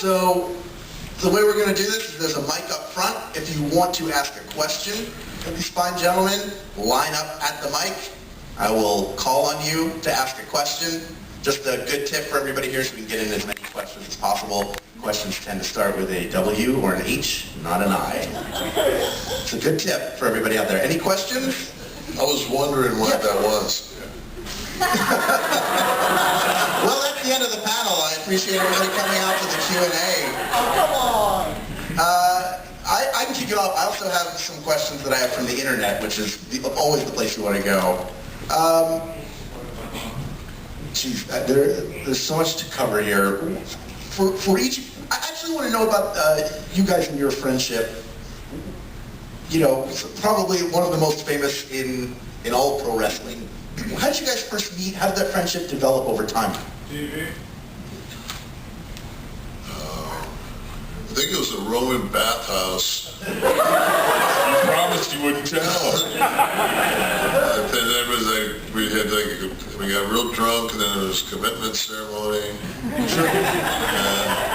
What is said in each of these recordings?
So the way we're going to do this is there's a mic up front. If you want to ask a question of these fine gentlemen, line up at the mic. I will call on you to ask a question. Just a good tip for everybody here so we can get in as many questions as possible. Questions tend to start with a W or an H, not an I. It's a good tip for everybody out there. Any questions? I was wondering what that was. Well, that's the end of the panel. I appreciate everybody coming out to the Q&A. Oh, come on. I can kick it off. I also have some questions that I have from the internet, which is always the place you want to go. Geez, there's so much to cover here. For each, I actually want to know about you guys and your friendship. You know, probably one of the most famous in all pro wrestling. How did you guys first meet? How did that friendship develop over time? TV. I think it was a Roman bathhouse. You promised you wouldn't tell. And then it was like, we got real drunk, and then there was a commitment ceremony. And we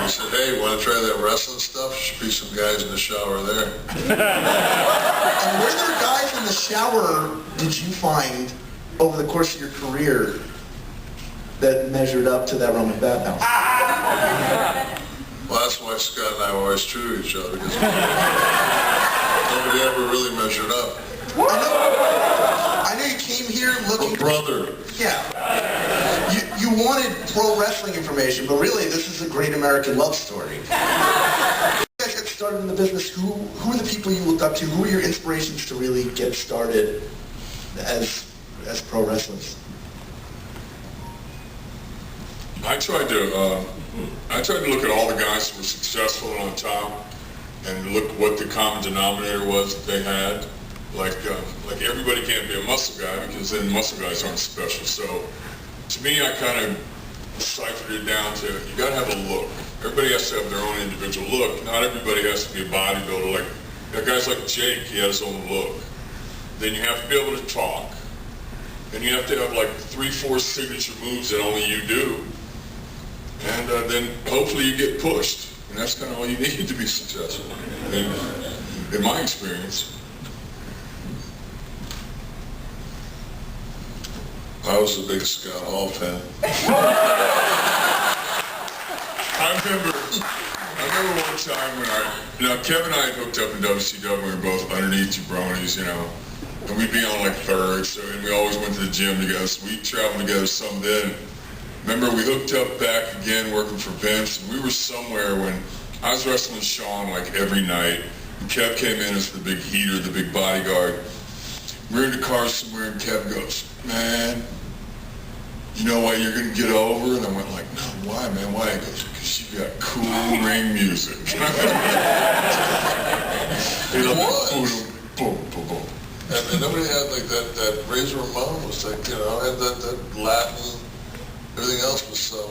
said, hey, want to try that wrestling stuff? There should be some guys in the shower there. And were there guys in the shower did you find over the course of your career that measured up to that Roman bathhouse? Well, that's why Scott and I were always true to each other, because nobody ever really measured up. I know you came here looking... A brother. Yeah. You wanted pro wrestling information, but really this is a great American love story. You guys got started in the business. Who are the people you looked up to? Who are your inspirations to really get started as pro wrestlers? I tried to look at all the guys who were successful and on top, and look what the common denominator was that they had. Like everybody can't be a muscle guy, because then muscle guys aren't special. So to me, I kind of ciphered it down to, you got to have a look. Everybody has to have their own individual look. Not everybody has to be a bodybuilder. Like guys like Jake, he had his own look. Then you have to be able to talk. And you have to have like 3-4 signature moves that only you do. And then hopefully you get pushed. And that's kind of all you need to be successful, in my experience. I was the biggest Scott Hall fan. I remember one time when Kevin and I had hooked up in WCW. We were both underneath jabronis, and we'd be on like third, and we always went to the gym together, so we traveled together some then. Remember, we hooked up back again working for Vince, and we were somewhere when I was wrestling Sean like every night, and Kev came in as the big heater, the big bodyguard. We were in the car somewhere, and Kev goes, man, you know why you're going to get over? And I went like, no, why, man? Why? He goes, because you got cool ring music. Boom, boom, boom. And nobody had like that Razor Ramon was like, had that Latin, everything else was so,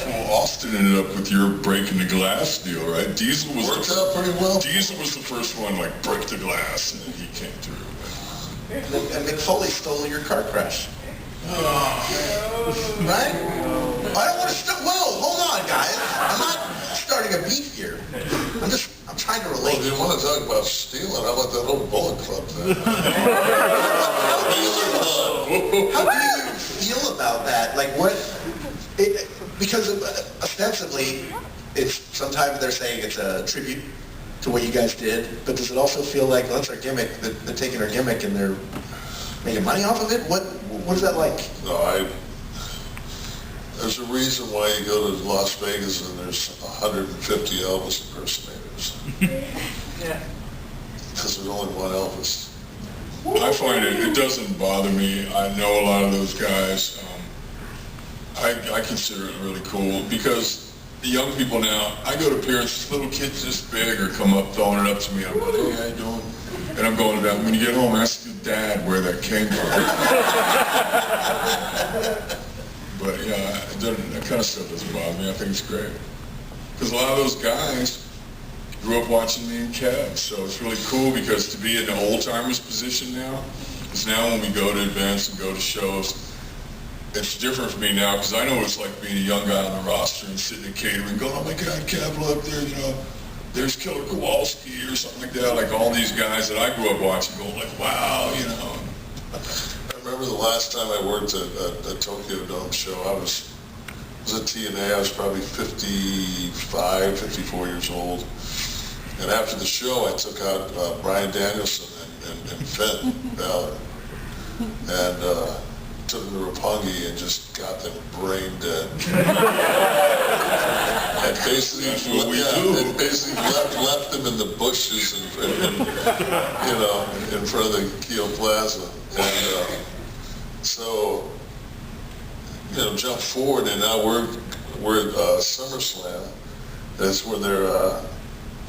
Well, Austin ended up with your breaking the glass deal, right? Diesel was worked out pretty well. Diesel was the first one, like, break the glass, and then he came through. And Mick Foley stole your car crash. Right? I don't want to whoa, hold on, guys. I'm not starting a beef here. I'm trying to relate. Well, if you want to talk about stealing, how about that old Bullet Club thing? How do you feel about that? Like because ostensibly, sometimes they're saying it's a tribute to what you guys did, but does it also feel like, well, that's our gimmick, they're taking our gimmick and they're making money off of it? What is that like? No, there's a reason why you go to Las Vegas and there's 150 Elvis impersonators. Yeah. Because there's only one Elvis. I find it doesn't bother me. I know a lot of those guys. I consider it really cool, because the young people now, I go to appearances, little kids this big are come up throwing it up to me. I'm like, hey, how you doing? And I'm going down, when you get home, ask your dad where that came from. But yeah, that kind of stuff doesn't bother me. I think it's great. Because a lot of those guys grew up watching me and Kev, so it's really cool, because to be in the old-timers position now, because now when we go to events and go to shows, it's different for me now because I know it's like being a young guy on the roster and sitting in catering going, oh my God, Capital up there, you know, there's Killer Kowalski or something like that, like all these guys that I grew up watching going like, wow, you know. I remember the last time I worked at Tokyo Dome show, I was at TNA, I was probably 55, 54 years old. And after the show, I took out Bryan Danielson and Finn Balor. And took them to Roppongi and just got them brain dead. And basically, and basically left them in the bushes and you know, in front of the Keo Plaza. And so, you know, jump forward, and now we're at SummerSlam. That's when they're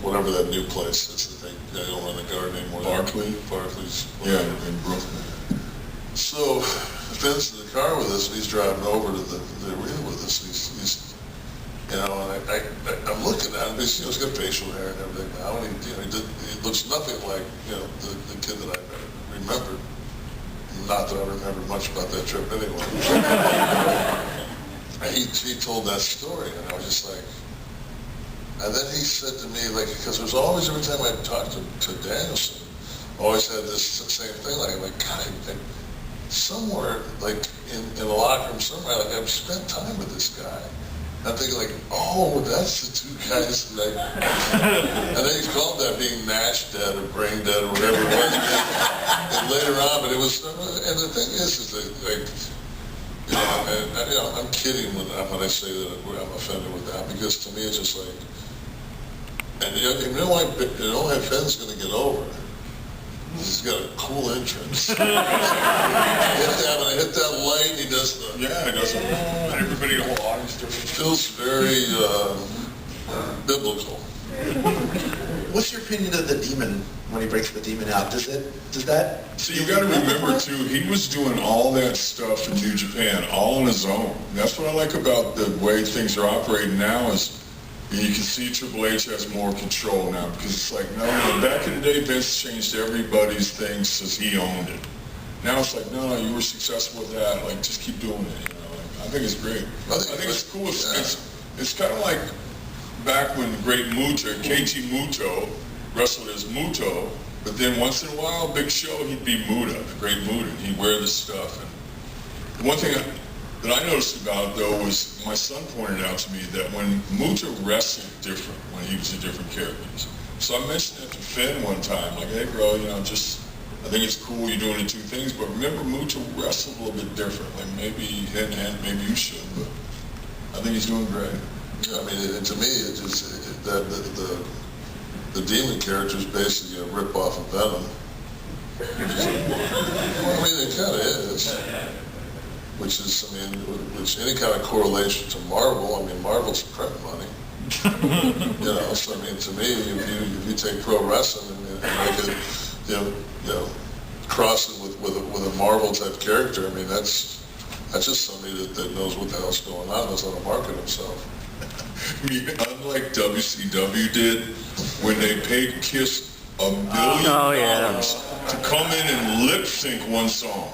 whatever that new place is that they don't run the Garden anymore. Barclays. Yeah, in Brooklyn. So Finn's in the car with us, and he's driving over to the arena with us. He's you know, and I'm looking at him. He's got facial hair and everything now, and he looks nothing like, you know, the kid that I remembered. Not that I remember much about that trip anyway. He told that story, and I was just like, and then he said to me, like, because there's always, every time I talked to Danielson, always had this same thing, like God, somewhere, like in the locker room somewhere, like I've spent time with this guy. And I'm thinking like, oh, that's the two guys that and then he's called that being Nash dead or brain dead or whatever it was. And later on, but it was, and the thing is that, like, you know, and you know, I'm kidding when I say that I'm offended with that, because to me it's just like, and you know why Finn's going to get over? He's got a cool entrance. When I hit that light, he does the... Yeah, he does it. Everybody, the whole audience does it. Feels very biblical. What's your opinion of the demon when he breaks the demon out? Does that... So you got to remember too, he was doing all that stuff in New Japan, all on his own. That's what I like about the way things are operating now is you can see Triple H has more control now, because it's like, no, back in the day, Vince changed everybody's things since he owned it. Now it's like, no, you were successful with that, like, just keep doing it, you know. Like, I think it's great. I think it's cool. It's kind of like back when the great Muta, KT Muto, wrestled as Muto, but then once in a while, Big Show, he'd be Muta, the great Muta, and he'd wear this stuff. And one thing that I noticed about it, though, was my son pointed out to me that when Muta wrestled different, when he was in different characters. So I mentioned that to Finn one time, like, hey, bro, you know, I think it's cool you're doing the two things, but remember Muta wrestled a little bit different. Like, maybe Henning, maybe you should, but I think he's doing great. Yeah, I mean, to me, it just, the demon character is basically a rip-off of Venom. Well, I mean, it kind of is. Which is, I mean, which any kind of correlation to Marvel, I mean, Marvel's print money. You know, so I mean, to me, if you take pro wrestling and make it, you know, cross it with a Marvel type character, I mean, that's just somebody that knows what the hell's going on, knows how to market himself. I mean, unlike WCW did, when they paid Kiss $1 million to come in and lip sync one song.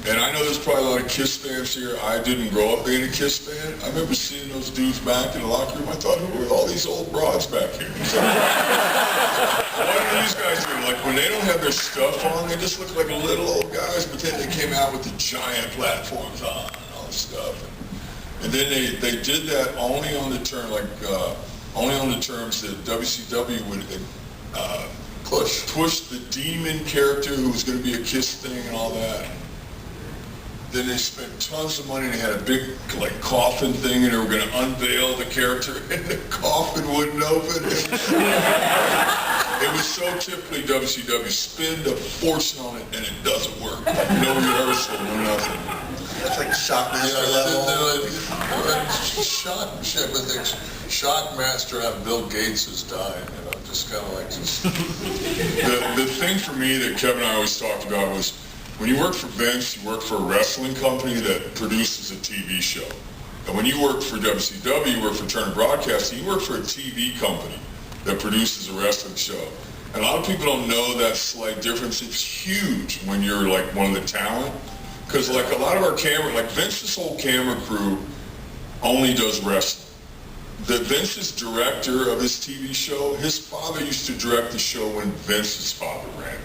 And I know there's probably a lot of Kiss fans here. I didn't grow up being a Kiss fan. I remember seeing those dudes back in the locker room. I thought, who were all these old broads back here? What are these guys doing? Like, when they don't have their stuff on, they just look like little old guys, but then they came out with the giant platforms on and all this stuff. And then they did that only on the term, only on the terms that WCW would push the demon character who was going to be a Kiss thing and all that. Then they spent tons of money and they had a big coffin thing and they were going to unveil the character and the coffin wouldn't open. It was so typically WCW, spend a fortune on it and it doesn't work. No rehearsal, no nothing. That's like Shockmaster level. Shockmaster on Bill Gates is dying, you know, just kind of like just... The thing for me that Kevin and I always talked about was, when you work for Vince, you work for a wrestling company that produces a TV show. And when you work for WCW, you work for Turner Broadcasting, you work for a TV company that produces a wrestling show. And a lot of people don't know that slight difference. It's huge when you're like one of the talent. Because like a lot of our camera, like Vince's whole camera crew only does wrestling. Vince's director of his TV show, his father used to direct the show when Vince's father ran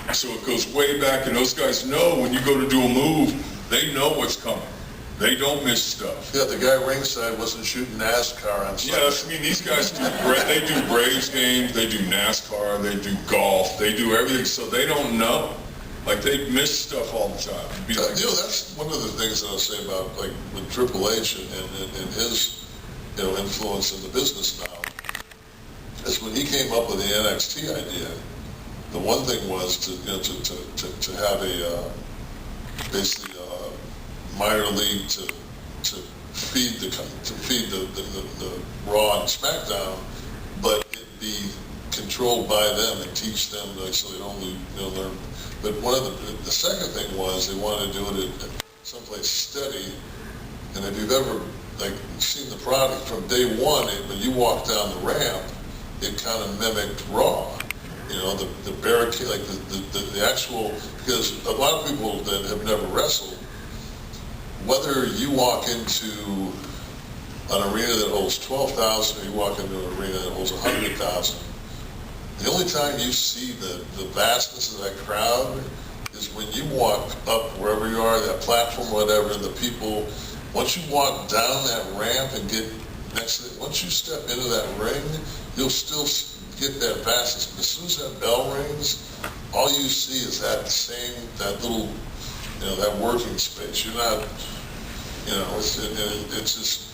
it. So it goes way back, and those guys know when you go to do a move, they know what's coming. They don't miss stuff. Yeah, the guy ringside wasn't shooting NASCAR on Sunday. Yes, I mean, these guys they do Braves games, they do NASCAR, they do golf, they do everything, so they don't know. Like, they miss stuff all the time. It'd be like, That's one of the things that I'll say about, like, with Triple H and his, influence in the business now, is when he came up with the NXT idea, the one thing was to have a, basically, minor league to feed the Raw and SmackDown, but it be controlled by them and teach them, so they only learn. But one of the second thing was they wanted to do it at someplace steady. And if you've ever seen the product from day one, when you walk down the ramp, it kind of mimicked Raw. The barricade, like the actual, because a lot of people that have never wrestled, whether you walk into an arena that holds 12,000 or you walk into an arena that holds 100,000, the only time you see the vastness of that crowd is when you walk up wherever you are, that platform, whatever, and the people, once you walk down that ramp and get next to it, once you step into that ring, you'll still get that vastness. But as soon as that bell rings, all you see is that little, that working space. You're not, it's just.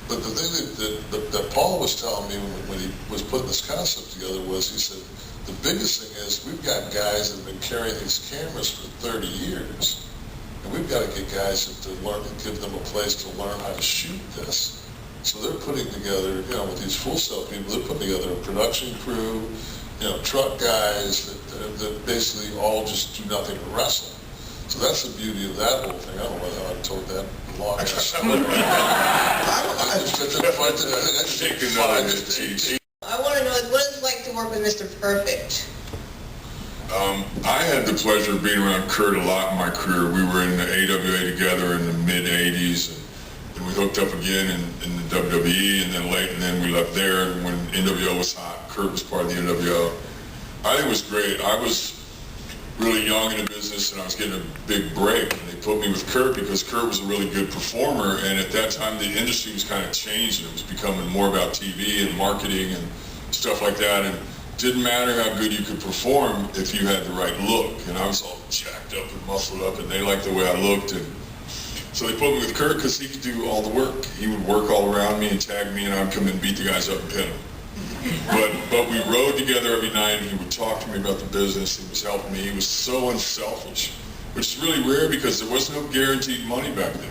But the thing that Paul was telling me when he was putting this concept together was, he said, the biggest thing is we've got guys that have been carrying these cameras for 30 years. And we've got to get guys to learn, give them a place to learn how to shoot this. So they're putting together, with these Full Sail people, they're putting together a production crew, truck guys that basically all just do nothing but wrestle. So that's the beauty of that whole thing. I don't know whether I told that long ass story. I want to know what it's like to work with Mr. Perfect. I had the pleasure of being around Curt a lot in my career. We were in the AWA together in the mid-'80s, and we hooked up again in the WWE, and then we left there when NWO was hot. Curt was part of the NWO. I think it was great. I was really young in the business, and I was getting a big break. And they put me with Curt because Curt was a really good performer, and at that time the industry was kind of changing. It was becoming more about TV and marketing and stuff like that, and it didn't matter how good you could perform if you had the right look. And I was all jacked up and muscled up, and they liked the way I looked, and so they put me with Curt because he could do all the work. He would work all around me and tag me, and I'd come in and beat the guys up and pin them. But we rode together every night, and he would talk to me about the business. He was helping me. He was so unselfish, which is really rare because there was no guaranteed money back then.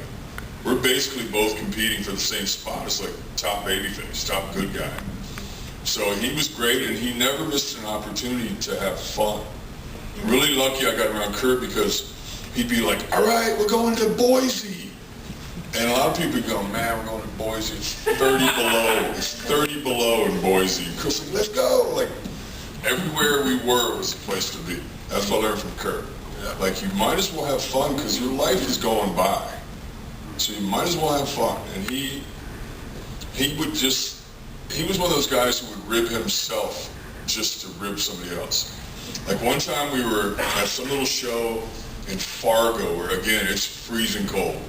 We're basically both competing for the same spot. It's like top babyface, top good guy. So he was great, and he never missed an opportunity to have fun. Really lucky I got around Curt because he'd be like, all right, we're going to Boise. And a lot of people go, man, we're going to Boise. It's 30 below. It's 30 below in Boise. And Curt's like, let's go. Like, everywhere we were was a place to be. That's what I learned from Curt. Like, you might as well have fun because your life is going by. So you might as well have fun. And he was one of those guys who would rib himself just to rib somebody else. Like, one time we were at some little show in Fargo where, again, it's freezing cold.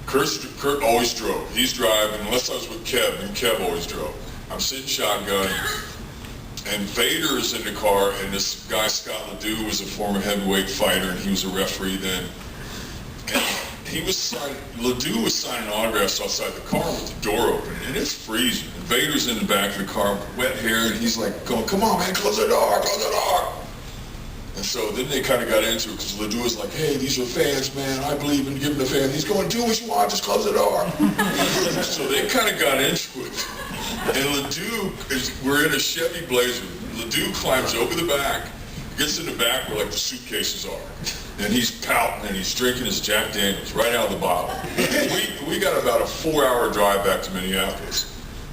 Curt always drove. He's driving, unless I was with Kev, and Kev always drove. I'm sitting shotgun, and Vader is in the car, and this guy, Scott Ledoux, was a former heavyweight fighter, and he was a referee then. And Ledoux was signing autographs outside the car with the door open, and it's freezing. And Vader's in the back of the car with wet hair, and he's like going, come on, man, close the door, close the door. And so then they kind of got into it because Ledoux was like, hey, these are fans, man. I believe in giving the fans. He's going, do what you want, just close the door. So they kind of got into it. And Ledoux, we're in a Chevy Blazer. Ledoux climbs over the back, gets in the back where like the suitcases are. And he's pouting and he's drinking his Jack Daniels right out of the bottle. We got about a 4-hour drive back to Minneapolis.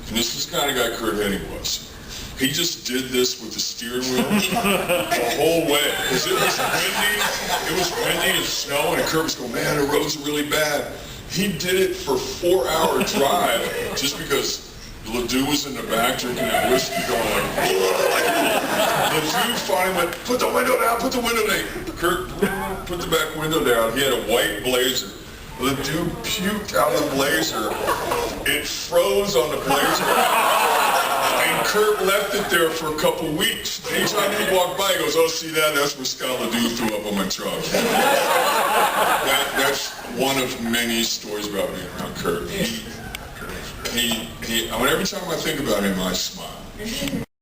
And this is the kind of guy Curt Henning was. He just did this with the steering wheel the whole way. Because it was windy and snow, and Curt was going, man, the roads are really bad. He did it for a 4-hour drive just because Ledoux was in the back drinking that whiskey going like, Ledoux finally went, put the window down, put the window down. Curt put the back window down. He had a white Blazer. Ledoux puked out the Blazer. It froze on the Blazer. And Curt left it there for a couple weeks. Anytime he walked by, he goes, oh, see that? That's what Scott Ledoux threw up on my truck. That's one of many stories about being around Curt. Every time I think about him, I smile.